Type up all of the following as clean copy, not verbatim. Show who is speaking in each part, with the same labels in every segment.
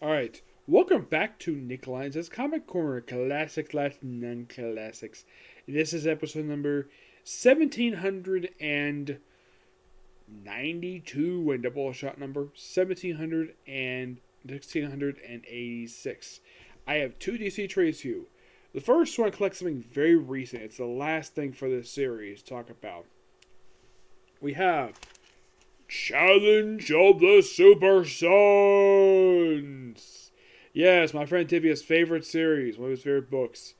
Speaker 1: Alright, welcome back to Nick Lines' Comic Corner, Classics slash Non-Classics. This is episode number 1792 and Doubleshot number 1686. I have two DC trades for you. The first one collects something very recent. It's the last thing for this series to talk about. We have Challenge of the Super Sons. Yes, my friend Tivia's favorite series, one of his favorite books.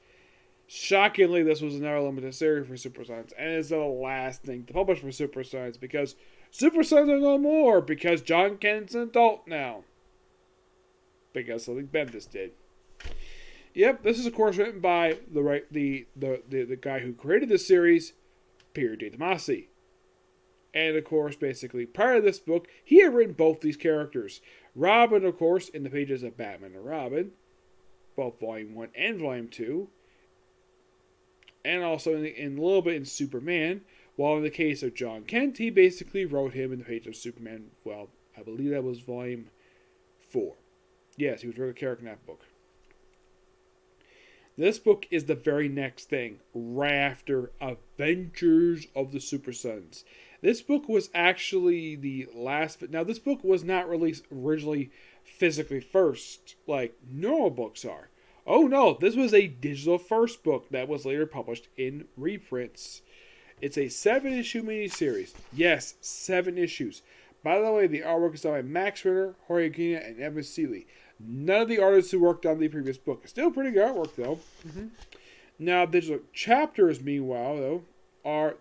Speaker 1: Shockingly, this was another limited series for Super Sons, and it's the last thing to publish for Super Sons because Super Sons are no more because John Kent's an adult now. Because something Bendis did. Yep, this is of course written by the guy who created this series, Pierre De Tomasi. And, of course, basically, prior to this book, he had written both these characters. Robin, of course, in the pages of Batman and Robin, both Volume 1 and Volume 2. And also in a little bit in Superman. While in the case of John Kent, he basically wrote him in the page of Superman. Well, I believe that was Volume 4. Yes, he was wrote a character in that book. This book is the very next thing, right after Adventures of the Super Sons. This book was actually the last. Now, this book was not released originally physically first, like normal books are. Oh no, this was a digital first book that was later published in reprints. It's a 7-issue miniseries. Yes, 7 issues. By the way, the artwork is done by Max Ritter, Jorge Guina, and Evan Seeley. None of the artists who worked on the previous book. Still pretty good artwork, though. Now, digital chapters, meanwhile, though,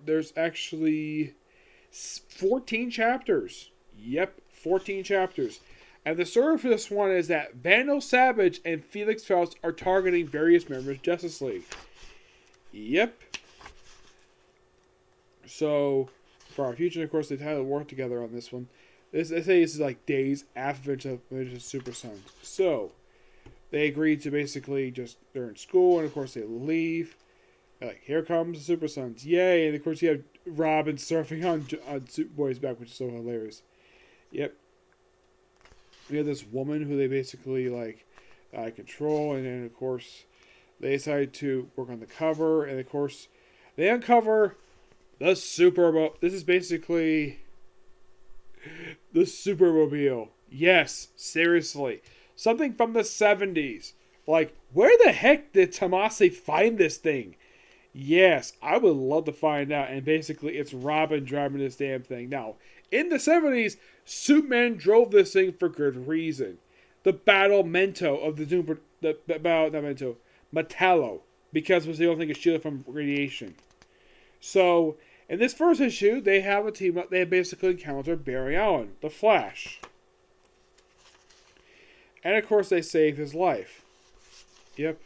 Speaker 1: there's actually 14 chapters. Yep, 14 chapters. And the story for this one is that Vandal Savage and Felix Faust are targeting various members of Justice League. Yep. So, for our future, of course, they try to work together on this one. They say this is like days after Adventures of Super Sons. So, they agreed to basically they're in school, and of course they leave. Like, here comes the Super Sons. Yay! And of course you have Robin surfing on Superboy's back, which is so hilarious. Yep. We have this woman who they basically, control. And then, of course, they decide to work on the cover. And, of course, they uncover the Supermobile. This is basically the Supermobile. Yes, seriously. Something from the 70s. Like, where the heck did Tomasi find this thing? Yes, I would love to find out. And basically, it's Robin driving this damn thing. Now, in the 70s, Superman drove this thing for good reason. The Battlemento of the Doom... Metallo. Because it was the only thing that shielded from radiation. So, in this first issue, they have a team up. They basically encounter Barry Allen, the Flash. And, of course, they save his life. Yep.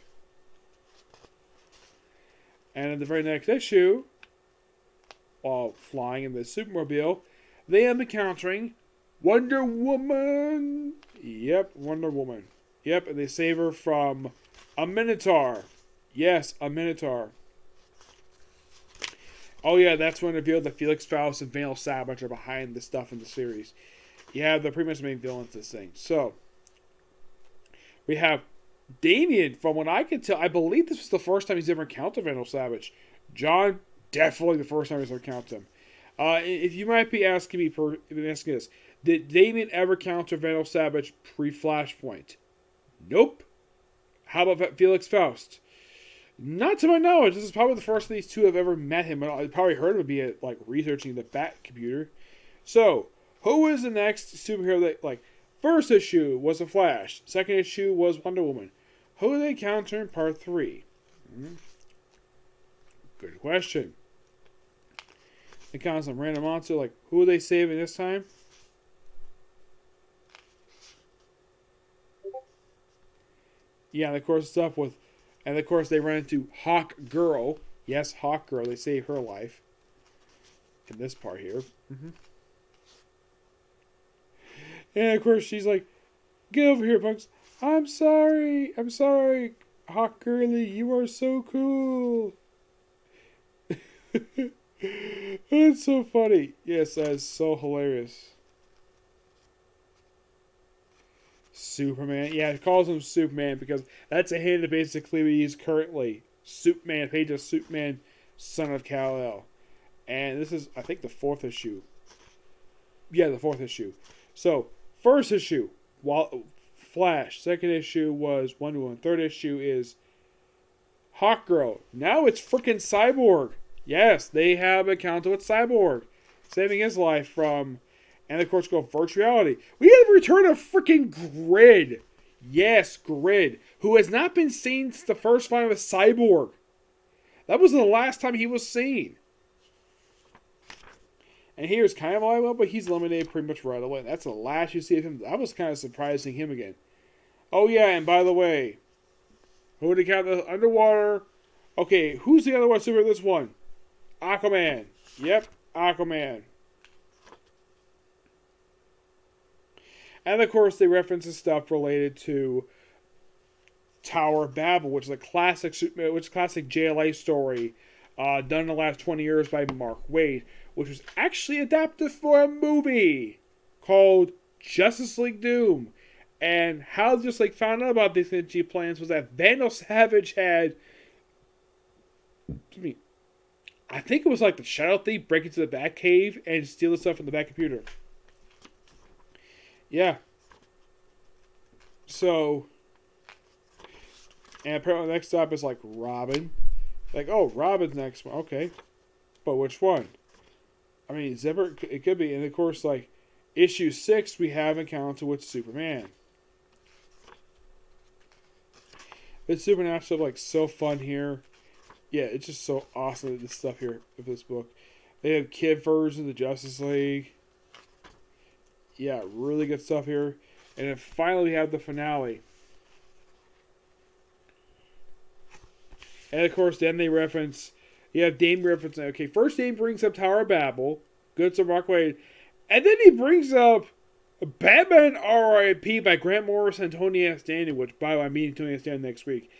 Speaker 1: And in the very next issue, while flying in the Supermobile, they end up encountering Wonder Woman. Yep, Wonder Woman. Yep, and they save her from a Minotaur. Yes, a Minotaur. Oh yeah, that's when it revealed that Felix Faust and Vandal Savage are behind the stuff in the series. Yeah, they're pretty much the main villains of this thing. So, we have Damien, from what I can tell, I believe this was the first time he's ever encountered Vandal Savage. John, definitely the first time he's ever encountered him. If you might be asking me, asking this, did Damien ever encounter Vandal Savage pre-Flashpoint? Nope. How about Felix Faust? Not to my knowledge. This is probably the first of these two have ever met him. I probably heard him be researching the Bat computer. So, who is the next superhero that, first issue was the Flash. Second issue was Wonder Woman. Who did they encounter in part 3? Good question. They encounter some random monster, who are they saving this time? Yeah, and of course they run into Hawk Girl. Yes, Hawk Girl. They save her life. In this part here. And of course she's like, get over here, punks. I'm sorry, Hawk Girly, you are so cool. It's so funny. Yes, that is so hilarious. Superman. Yeah, it calls him Superman because that's a hint of basically what he's currently. Superman, page of Superman, son of Kal-El. And this is, I think, the 4th issue. Yeah, the 4th issue. So, first issue, Flash. Second issue was Wonder Woman. Third issue is Hawkgirl. Now it's freaking Cyborg. Yes, they have an encounter with Cyborg, saving his life from, and of course, go virtual reality. We have the return of freaking Grid. Yes, Grid, who has not been seen since the first fight with Cyborg. That was the last time he was seen. And here's kind of all well, but he's eliminated pretty much right away. That's the last you see of him. I was kind of surprised seeing him again. Oh yeah, and by the way, who did count the underwater? Okay, who's the underwater super in this one? Aquaman. Yep, Aquaman. And of course, they reference the stuff related to Tower of Babel, which is a classic JLA story done in the last 20 years by Mark Waid, which was actually adapted for a movie called Justice League Doom. And how Justice League found out about these contingency plans was that Vandal Savage had, I think it was like the Shadow Thief break into the Batcave and steal the stuff from the Bat computer. Yeah. So, and apparently next up is like Robin. Like, oh, Robin's next one. Okay. But which one? I mean, Zipper, it could be. And of course, like, issue 6, we have encounter with Superman. It's supernatural, like, so fun here. Yeah, it's just so awesome, this stuff here with this book. They have kid versions of the Justice League. Yeah, really good stuff here. And then finally we have the finale. And of course, then they reference, you have Dame referencing, okay, first Dame brings up Tower of Babel, good to Mark Waid, and then he brings up Batman R.I.P. by Grant Morrison and Tony S. Daniel, which, by the way, I'm meeting Tony S. Daniel next week.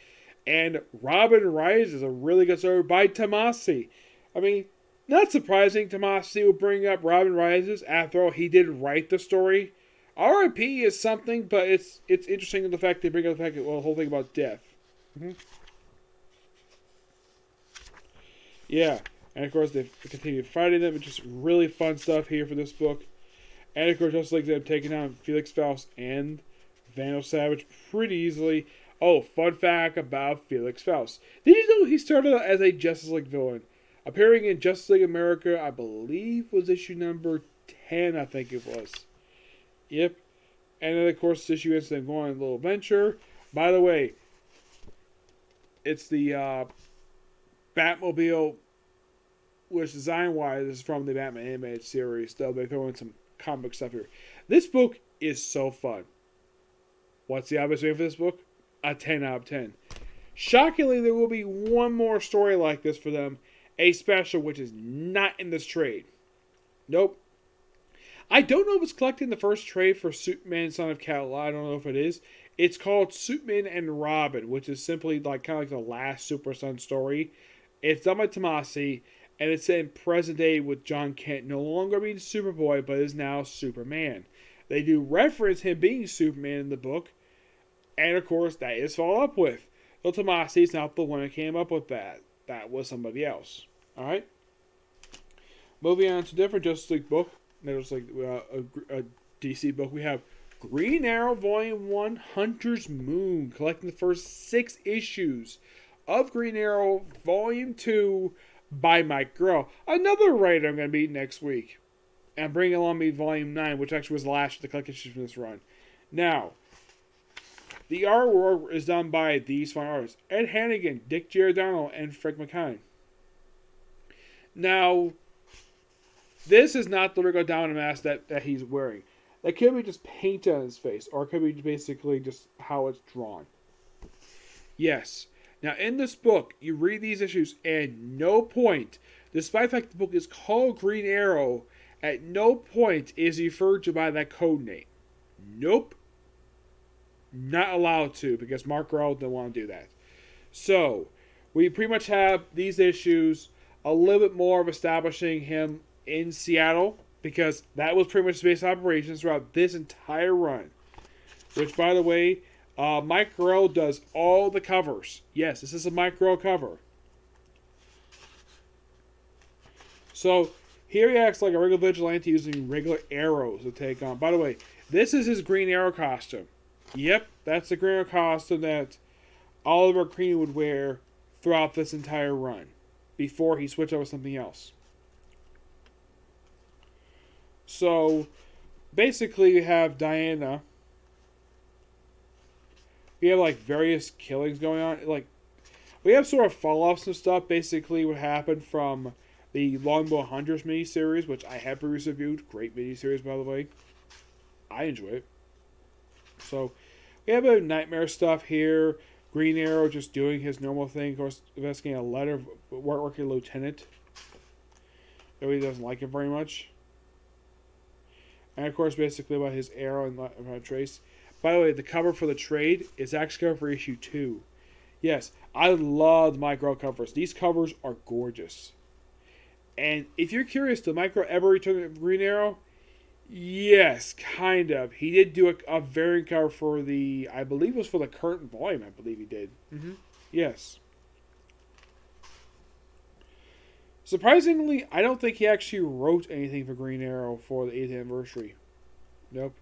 Speaker 1: And Robin Rise is a really good story by Tomasi. I mean, not surprising Tomasi would bring up Robin Rises. After all, he did write the story. R.I.P. is something, but it's interesting in the fact they bring up the fact that, well, the whole thing about death. Mm-hmm. Yeah, and of course they continue fighting them. It's just really fun stuff here for this book. And of course, Justice League have taken down Felix Faust and Vandal Savage pretty easily. Oh, fun fact about Felix Faust. Did you know he started out as a Justice League villain? Appearing in Justice League America, I believe was issue number 10, I think it was. Yep. And then, of course, this issue ends them going on a little adventure. By the way, it's the Batmobile, which design-wise is from the Batman animated series. Though they throw in some comic stuff here. This book is so fun. What's the obvious rating for this book? A 10 out of 10. Shockingly, there will be one more story like this for them. A special, which is not in this trade. Nope. I don't know if it's collected in the first trade for Superman, Son of Kal-El. I don't know if it is. It's called Superman and Robin, which is simply like kind of like the last Super Son story. It's done by Tomasi, and it's in present day with John Kent no longer being Superboy, but is now Superman. They do reference him being Superman in the book, and of course that is followed up with. So Tomasi is not the one that came up with that. That was somebody else. All right. Moving on to a different Justice League book. There's like a DC book. We have Green Arrow Volume 1, Hunter's Moon, collecting the first 6 issues of Green Arrow Volume 2 by Mike Grell. Another writer I'm going to meet next week. And bringing along me Volume 9, which actually was the last of the collect issues from this run. Now, the artwork is done by these fine artists: Ed Hannigan, Dick Giordano, and Frank McKine. Now, this is not the Rico Down mask that he's wearing. That could be just paint on his face, or it could be basically just how it's drawn. Yes. Now, in this book, you read these issues, and no point, despite the fact the book is called Green Arrow, at no point is he referred to by that code name. Nope. Not allowed to, because Mark Grell didn't want to do that. So, we pretty much have these issues a little bit more of establishing him in Seattle, because that was pretty much the base operations throughout this entire run. which, by the way, Mike Grell does all the covers. Yes, this is a Mike Grell cover. So here he acts like a regular vigilante using regular arrows to take on. By the way, this is his Green Arrow costume. Yep, that's the Green Arrow costume that Oliver Queen would wear throughout this entire run before he switched over to something else. So basically, you have Diana. We have like various killings going on. Like we have sort of follow-ups and stuff. Basically, what happened from the Longbow Hunters miniseries, which I have previously reviewed. Great miniseries, by the way. I enjoy it. So we have a nightmare stuff here. Green Arrow just doing his normal thing. Of course, investigating a letter of working lieutenant. Nobody doesn't like him very much. And of course, basically about his arrow and trace. By the way, the cover for the trade is actually cover for issue 2. Yes, I love the Mike Grell covers. These covers are gorgeous. And if you're curious, did Mike Grell ever return to Green Arrow? Yes, kind of. He did do a variant cover for the, I believe it was for the current volume, I believe he did. Mm-hmm. Yes. Surprisingly, I don't think he actually wrote anything for Green Arrow for the 8th anniversary. Nope.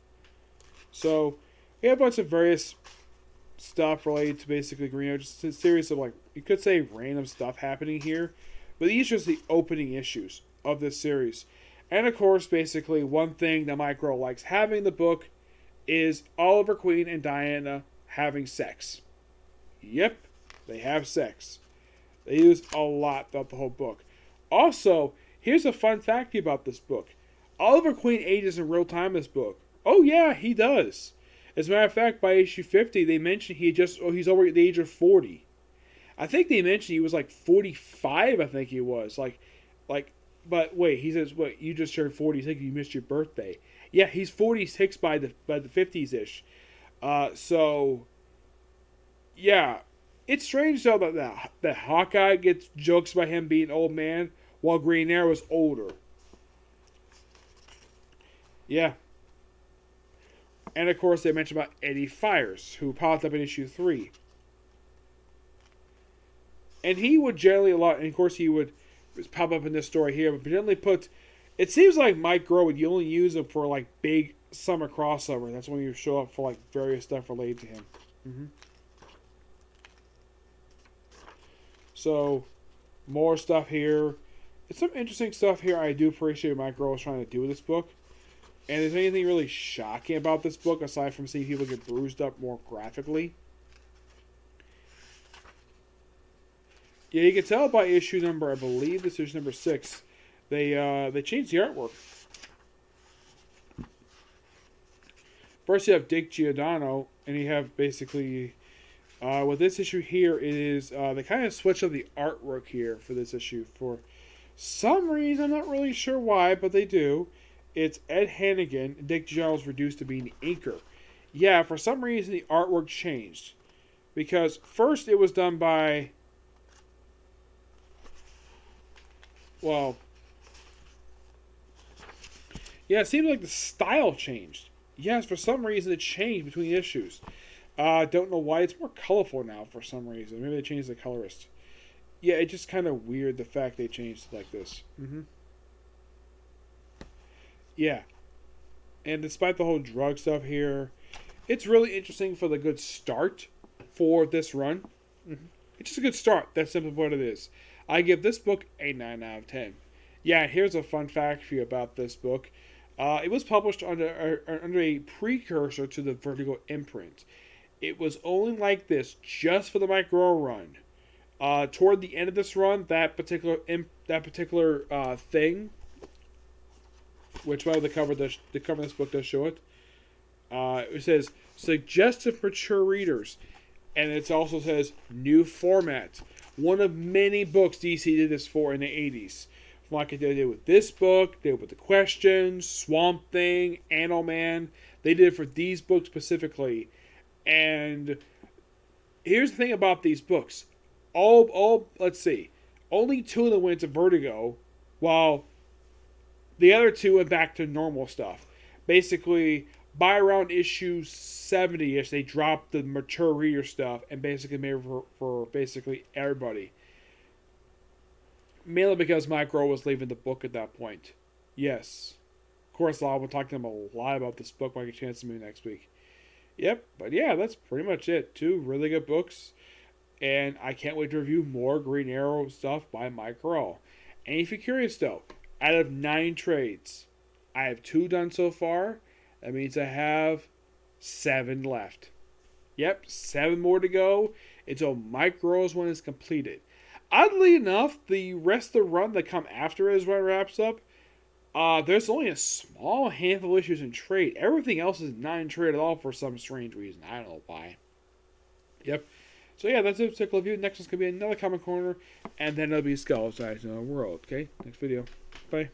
Speaker 1: So, we have a bunch of various stuff related to basically Green Arrow. Just a series of, like, you could say random stuff happening here. But these are just the opening issues of this series. And of course, basically, one thing that Mike Grell likes having in the book is Oliver Queen and Diana having sex. Yep, they have sex. They use a lot throughout the whole book. Also, here's a fun fact about this book. Oliver Queen ages in real time in this book. Oh yeah, he does. As a matter of fact, by issue 50, they mentioned he's over at the age of 40. I think they mentioned he was like 45, I think he was. But wait, he says, what, you just turned 46, you missed your birthday. Yeah, he's 46 by the 50s-ish. So, yeah. It's strange, though, that Hawkeye gets jokes about him being an old man, while Green Arrow is older. Yeah. And, of course, they mentioned about Eddie Fires, who popped up in issue 3. And he would generally and of course he would pop up in this story here, but generally it seems like Mike Grell would only use him for, like, big summer crossover. That's when you show up for, like, various stuff related to him. Mm-hmm. So, more stuff here. It's some interesting stuff here I do appreciate what Mike Grell was trying to do with this book. And is there anything really shocking about this book, aside from seeing people get bruised up more graphically? Yeah, you can tell by issue number, I believe this is number 6. They changed the artwork. First you have Dick Giordano, and you have basically, with this issue here, it is, they kind of switch up the artwork here for this issue. For some reason, I'm not really sure why, but they do. It's Ed Hannigan, and Dick Giordano's reduced to being the inker. Yeah, for some reason the artwork changed. Because first it was done by... Well, yeah, it seems like the style changed. Yes, for some reason it changed between issues. Don't know why. It's more colorful now for some reason. Maybe they changed the colorist. Yeah, it's just kind of weird the fact they changed it like this. Mm-hmm. Yeah. And despite the whole drug stuff here, it's really interesting for the good start for this run. Mm-hmm. It's just a good start. That's simply what it is. I give this book a 9 out of 10. Yeah, here's a fun fact for you about this book. It was published under a precursor to the Vertigo imprint. It was only like this just for the Mike Grell run. Toward the end of this run, that particular thing, which by the cover of this book does show it. It says suggestive for mature readers, and it also says new format. One of many books DC did this for in the 80s. Like they did with this book, they did with The Questions, Swamp Thing, Animal Man. They did it for these books specifically. And here's the thing about these books. Let's see. Only 2 of them went to Vertigo, while the other 2 went back to normal stuff. Basically, by around issue 70-ish, they dropped the mature reader stuff and basically made it for basically everybody. Mainly because Mike Rowe was leaving the book at that point. Yes. Of course, I'll be talking to him a lot about this book when I get a chance to meet next week. Yep, but yeah, that's pretty much it. 2 really good books. And I can't wait to review more Green Arrow stuff by Mike Rowe. And if you're curious though, out of 9 trades, I have 2 done so far. That means I have 7 left. Yep, 7 more to go until Mike Rowe's one is completed. Oddly enough, the rest of the run that come after is when it wraps up. There's only a small handful of issues in trade. Everything else is not in trade at all for some strange reason. I don't know why. Yep. So yeah, that's it. Particular review. Next one's gonna be another Comic Corner, and then it'll be Skull Size in the World. Okay. Next video. Bye.